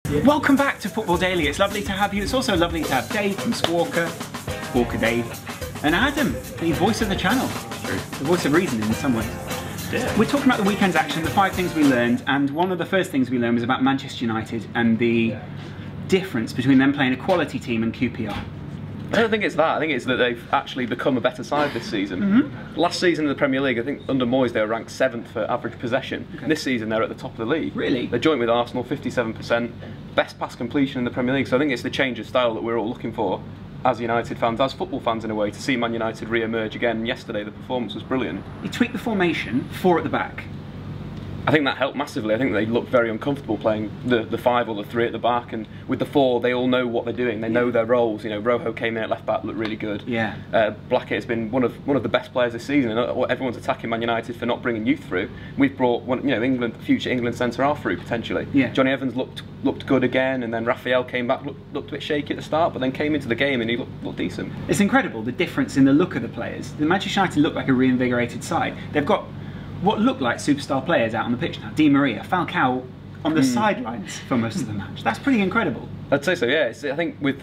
Welcome back to Football Daily. It's lovely to have you. It's also lovely to have Dave from Squawka, Squawka Dave, and Adam, the voice of the channel. True. The voice of reason in some ways. Yeah. We're talking about the weekend's action, the 5 things we learned, and one of the first things we learned was about Manchester United and the difference between them playing a quality team and QPR. I don't think it's that. I think it's that they've actually become a better side this season. Last season in the Premier League, I think under Moyes they were ranked 7th for average possession. Okay. This season they're at the top of the league. Really? They're joint with Arsenal, 57%, best pass completion in the Premier League. So I think it's the change of style that we're all looking for as United fans, as football fans in a way, to see Man United re-emerge again. Yesterday the performance was brilliant. He tweaked the formation, 4 at the back. I think that helped massively. I think they looked very uncomfortable playing the 5 or the 3 at the back, and with the 4 they all know what they're doing. They know their roles. You know, Rojo came in at left back, looked really good. Yeah. Blackett has been one of the best players this season, and everyone's attacking Man United for not bringing youth through. We've brought future England centre half through potentially. Yeah. Johnny Evans looked good again, and then Raphael came back, looked a bit shaky at the start, but then came into the game and he looked decent. It's incredible the difference in the look of the players. The Manchester United look like a reinvigorated side. They've got what look like superstar players out on the pitch now. Di Maria, Falcao on the sidelines for most of the match. That's pretty incredible. I'd say so, yeah. I think with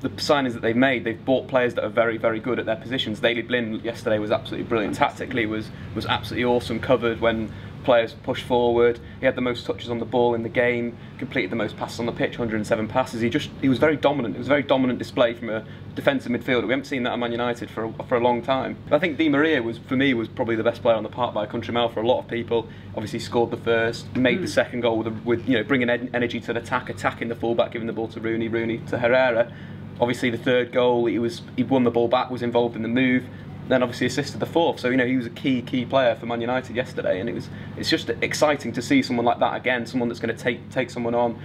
the signings that they've made, they've bought players that are very, very good at their positions. Daley Blind yesterday was absolutely brilliant. Tactically was absolutely awesome, covered when players pushed forward. He had the most touches on the ball in the game, completed the most passes on the pitch, 107 passes. He was very dominant. It was a very dominant display from a defensive midfielder. We haven't seen that at Man United for a long time. I think Di Maria was probably the best player on the park by a country mile for a lot of people. Obviously scored the first, made the second goal with bringing energy to the attack, attacking the fullback, giving the ball to Rooney to Herrera. Obviously the third goal, he won the ball back, was involved in the move, then obviously assisted the 4th. So he was a key player for Man United yesterday, and it's just exciting to see someone like that again, someone that's going to take someone on.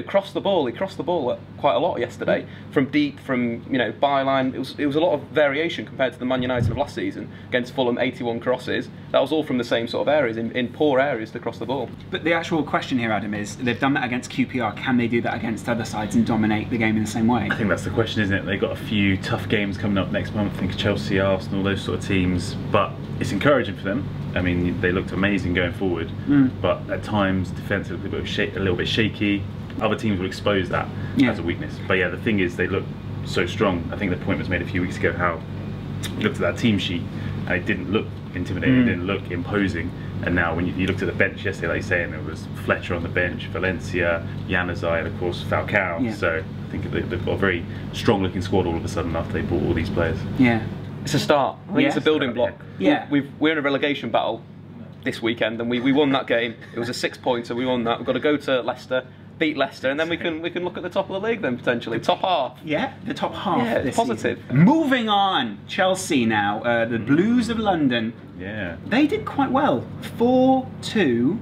Cross the ball. He crossed the ball quite a lot yesterday, from deep, from byline. It was a lot of variation compared to the Man United of last season against Fulham. 81 crosses. That was all from the same sort of areas, in poor areas to cross the ball. But the actual question here, Adam, is they've done that against QPR. Can they do that against other sides and dominate the game in the same way? I think that's the question, isn't it? They've got a few tough games coming up next month. I think Chelsea, Arsenal, those sort of teams. But it's encouraging for them. I mean, they looked amazing going forward, but at times defensively a little bit shaky. Other teams will expose that as a weakness. But yeah, the thing is, they look so strong. I think the point was made a few weeks ago how you looked at that team sheet and it didn't look intimidating, it didn't look imposing. And now when you looked at the bench yesterday, like you're saying, there was Fletcher on the bench, Valencia, Januzaj, and of course Falcao. Yeah. So I think they've got a very strong looking squad all of a sudden after they bought all these players. Yeah. It's a start. I think it's a building block. Yeah. We're in a relegation battle this weekend, and we won that game. It was a 6-pointer. We won that. We've got to go to Leicester, beat Leicester, and then we can look at the top of the league then potentially. Top half. Yeah, the top half. Yeah, it's positive. Season. Moving on, Chelsea now. The Blues of London. Yeah. They did quite well. 4-2.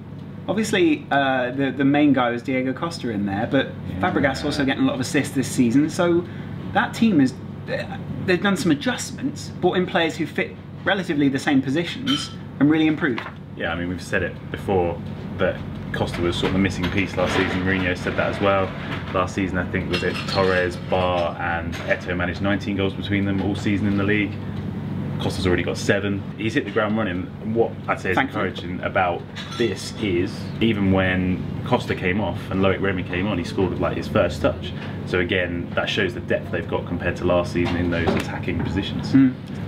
Obviously, the main guy was Diego Costa in there, but Fabregas also getting a lot of assists this season. So that team is. They've done some adjustments, brought in players who fit relatively the same positions and really improved. Yeah, I mean, we've said it before that Costa was sort of the missing piece last season. Mourinho said that as well. Last season, I think, was it Torres, Barr and Eto'o managed 19 goals between them all season in the league. Costa's already got 7. He's hit the ground running. And what I'd say is encouraging about this is, even when Costa came off and Loic Remy came on, he scored with like his first touch. So again, that shows the depth they've got compared to last season in those attacking positions.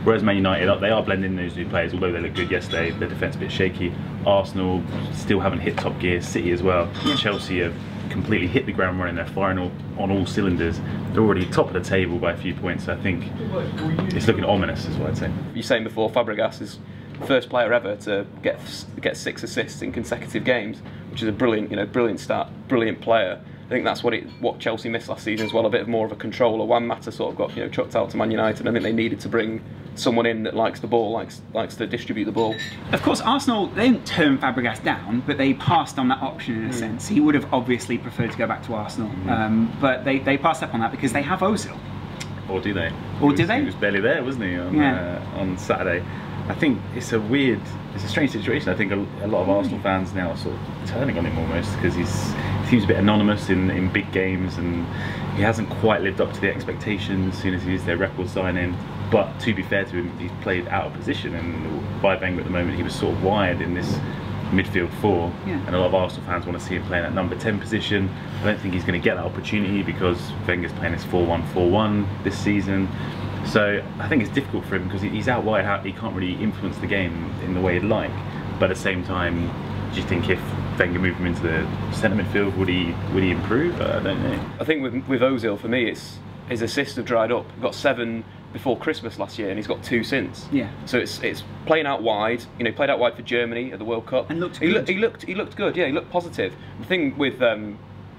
Whereas Man United, they are blending those new players, although they look good yesterday. Their defence a bit shaky. Arsenal still haven't hit top gear. City as well. Chelsea have completely hit the ground running. They're firing on all cylinders. They're already top of the table by a few points. So I think it's looking ominous, is what I'd say. You're saying before, Fabregas is first player ever to get 6 assists in consecutive games, which is a brilliant stat, brilliant player. I think that's what Chelsea missed last season as well, a bit more of a controller. Juan Mata sort of got chucked out to Man United. I think they needed to bring someone in that likes the ball, likes to distribute the ball. Of course, Arsenal, they didn't turn Fabregas down, but they passed on that option in a sense. He would have obviously preferred to go back to Arsenal, but they passed up on that because they have Özil. Or do they? Or do they? He was barely there, wasn't he, on Saturday? I think it's a strange situation. I think a lot of Arsenal fans now are sort of turning on him almost because he seems a bit anonymous in big games, and he hasn't quite lived up to the expectations as soon as he is their record signing. But to be fair to him, he's played out of position, and by Wenger at the moment he was sort of wired in this midfield 4, Yeah. and a lot of Arsenal fans want to see him playing that number 10 position. I don't think he's going to get that opportunity because Wenger's playing this 4-1-4-1 this season. So I think it's difficult for him because he's out wide. He can't really influence the game in the way he'd like. But at the same time, do you think if Wenger moved him into the centre midfield, would he improve? I don't know. I think with Ozil, for me, his assists have dried up. He got 7 before Christmas last year, and he's got 2 since. Yeah. So it's playing out wide. You know, he played out wide for Germany at the World Cup. And looked good. He looked good. Yeah, he looked positive. The thing with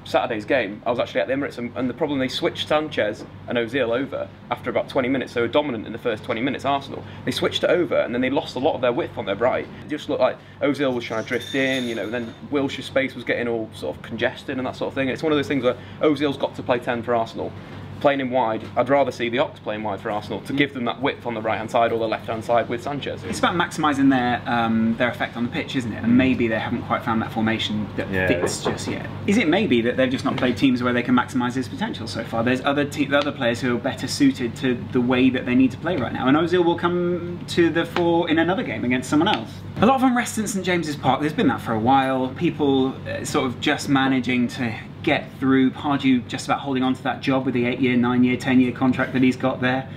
Saturday's game, I was actually at the Emirates, and the problem, they switched Sanchez and Özil over after about 20 minutes. They were dominant in the first 20 minutes, Arsenal. They switched it over, and then they lost a lot of their width on their right. It just looked like Özil was trying to drift in, you know, and then Wilshire's space was getting all sort of congested and that sort of thing. And it's one of those things where Ozil's got to play 10 for Arsenal. Playing him wide, I'd rather see the Ox playing wide for Arsenal to give them that width on the right hand side or the left hand side with Sanchez. It's about maximising their effect on the pitch, isn't it? And maybe they haven't quite found that formation that fits just yet. Is it maybe that they've just not played teams where they can maximise his potential so far? There's other players who are better suited to the way that they need to play right now, and Ozil will come to the fore in another game against someone else. A lot of unrest in St James's Park. There's been that for a while. People sort of just managing to get through. Pardew just about holding on to that job with the 8-year, 9-year, 10-year contract that he's got there.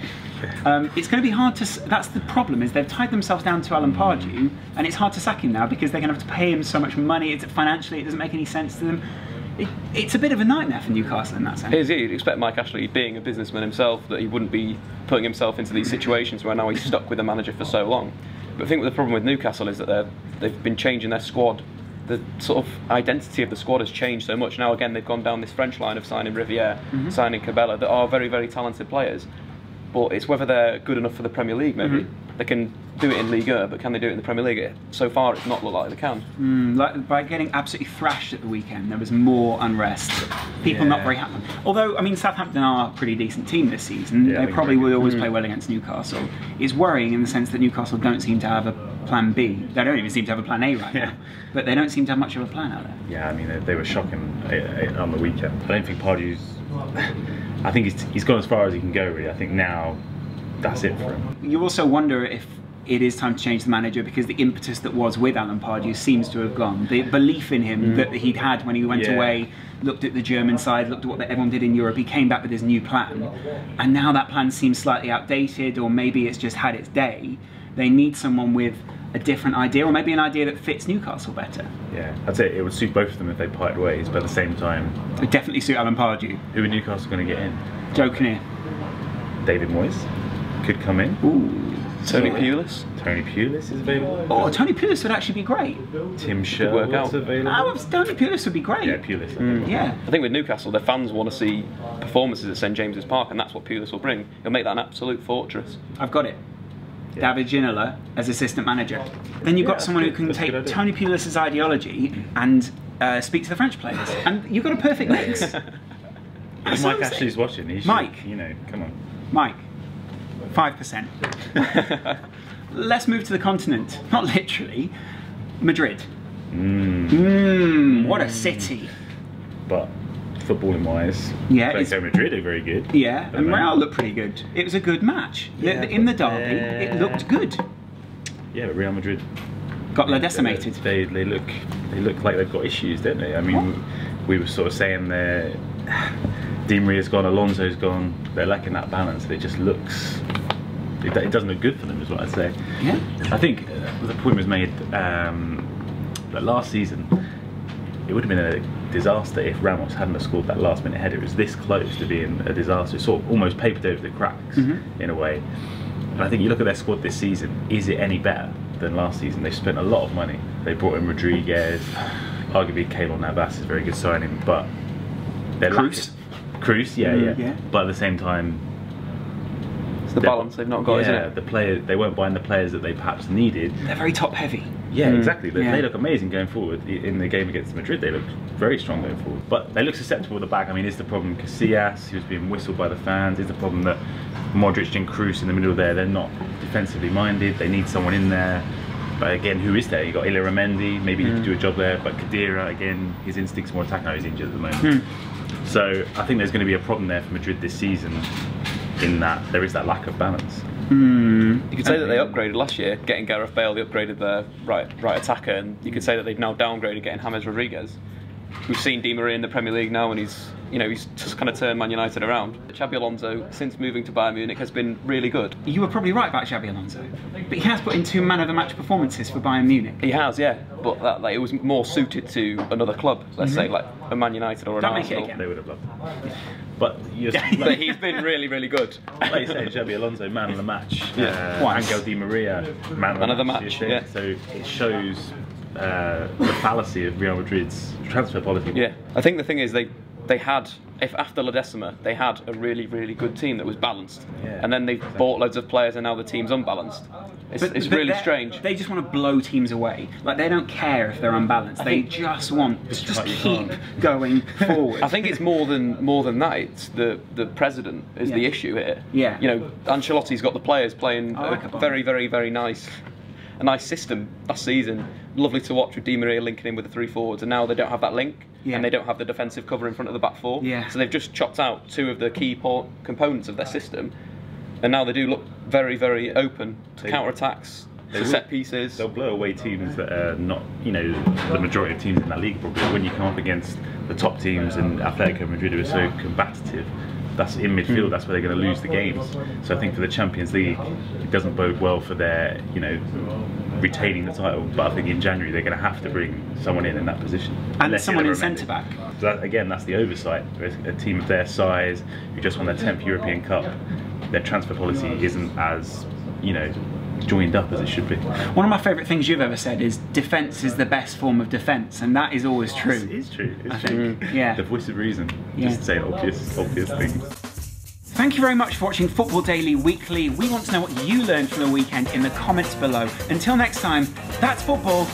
It's going to be hard to. That's the problem, is they've tied themselves down to Alan Pardew, and it's hard to sack him now because they're going to have to pay him so much money. Financially, it doesn't make any sense to them. It's a bit of a nightmare for Newcastle in that sense. It is. You'd expect Mike Ashley, being a businessman himself, that he wouldn't be putting himself into these situations where now he's stuck with a manager for so long. But I think the problem with Newcastle is that they've been changing their squad. The sort of identity of the squad has changed so much. Now again, they've gone down this French line of signing Riviere, signing Cabella, that are very, very talented players. But it's whether they're good enough for the Premier League, maybe. They can do it in Ligue 1, but can they do it in the Premier League? So far, it's not looked like they can. Like by getting absolutely thrashed at the weekend, there was more unrest. People not very happy. Although, I mean, Southampton are a pretty decent team this season. They probably would always play well against Newcastle. It's worrying in the sense that Newcastle don't seem to have a plan B. They don't even seem to have a plan A right now. But they don't seem to have much of a plan out there. Yeah, I mean, they were shocking on the weekend. I don't think Pardew's... I think he's gone as far as he can go, really. I think now that's it for him. You also wonder if it is time to change the manager, because the impetus that was with Alan Pardew seems to have gone. The belief in him that he'd had when he went away, looked at the German side, looked at what everyone did in Europe, he came back with his new plan, and now that plan seems slightly outdated, or maybe it's just had its day. They need someone with a different idea, or maybe an idea that fits Newcastle better. Yeah, I'd say it would suit both of them if they parted ways, but at the same time... It would definitely suit Alan Pardew. Who are Newcastle going to get in? Joe Kinnear. David Moyes could come in. Ooh. Tony Pulis. Tony Pulis is available. Oh, Tony Pulis would actually be great. Tim Sherwood's available. Tony Pulis would be great. Yeah, Pulis. Yeah. I think with Newcastle, their fans want to see performances at St James's Park, and that's what Pulis will bring. He'll make that an absolute fortress. I've got it. David Ginola as assistant manager. Then you've got someone who can take Tony Pulis' ideology and speak to the French players. And you've got a perfect mix. If Mike Ashley's watching, he should, Mike. you know, come on. Mike, 5%. Let's move to the continent. Not literally. Madrid. What a city. But footballing wise, Atletico Madrid are very good. Yeah, and Real looked pretty good. It was a good match. In the derby, it looked good. Yeah, but Real Madrid got decimated. They look like they've got issues, don't they? I mean, we were sort of saying they're Di Maria's gone, Alonso's gone. They're lacking that balance. It just looks. It doesn't look good for them, is what I'd say. Yeah. I think the point was made that last season it would have been a disaster if Ramos hadn't have scored that last-minute header. It was this close to being a disaster. It sort of almost papered over the cracks in a way. And I think you look at their squad this season. Is it any better than last season? They spent a lot of money. They brought in Rodriguez. Arguably, Keylor Navas is a very good signing, but they're Cruz, yeah. But at the same time, it's the balance they've not got, isn't it? They weren't buying the players that they perhaps needed. They're very top-heavy. Yeah, exactly. They look amazing going forward. In the game against Madrid, they look very strong going forward. But they look susceptible at the back. I mean, is the problem Casillas, who's being whistled by the fans? Is the problem that Modric and Cruz in the middle there, they're not defensively minded? They need someone in there. But again, who is there? You've got Iliramendi, maybe he could do a job there. But Khedira, again, his instincts more attack. Now he's injured at the moment. So I think there's going to be a problem there for Madrid this season, in that there is that lack of balance. You could say that they upgraded last year, getting Gareth Bale. They upgraded their right attacker, and you could say that they've now downgraded getting James Rodriguez. We've seen Di Maria in the Premier League now, and he's just kind of turned Man United around. Xabi Alonso, since moving to Bayern Munich, has been really good. You were probably right about Xabi Alonso, but he has put in 2 man-of-the-match performances for Bayern Munich. He has, yeah, but it was more suited to another club, let's say, like a Man United or an Arsenal. They would have loved it. But, but he's been really, really good. Like you say, Xabi Alonso, man of the match. Once. Angel Di Maria, man of the match. Yeah. So it shows the fallacy of Real Madrid's transfer policy. Yeah, I think the thing is they had, if after La Decima, they had a really, really good team that was balanced. Yeah, and then they've bought loads of players and now the team's unbalanced. It's really strange. They just want to blow teams away. Like, they don't care if they're unbalanced. They just want to just keep going forward. I think it's more than that. It's the president is the issue here. Yeah. You know, Ancelotti's got the players playing a very, very, very nice system last season. Lovely to watch with Di Maria linking in with the 3 forwards, and now they don't have that link, and they don't have the defensive cover in front of the back 4. Yeah. So they've just chopped out 2 of the key components of their system, and now they do look very, very open to counter-attacks, to set pieces. They'll blow away teams that are not, the majority of teams in that league probably. When you come up against the top teams and Atletico Madrid, who are so combative, that's in midfield, that's where they're going to lose the games. So I think for the Champions League, it doesn't bode well for their, retaining the title. But I think in January they're going to have to bring someone in that position. And someone in centre back. So that's the oversight. A team of their size who just won their 10th European Cup, their transfer policy isn't as, joined up as it should be. One of my favourite things you've ever said is defence is the best form of defence, and that is always true. It is true. I think. Yeah. The voice of reason. Yeah. Just saying obvious things. Thank you very much for watching Football Daily Weekly. We want to know what you learned from the weekend in the comments below. Until next time, that's football.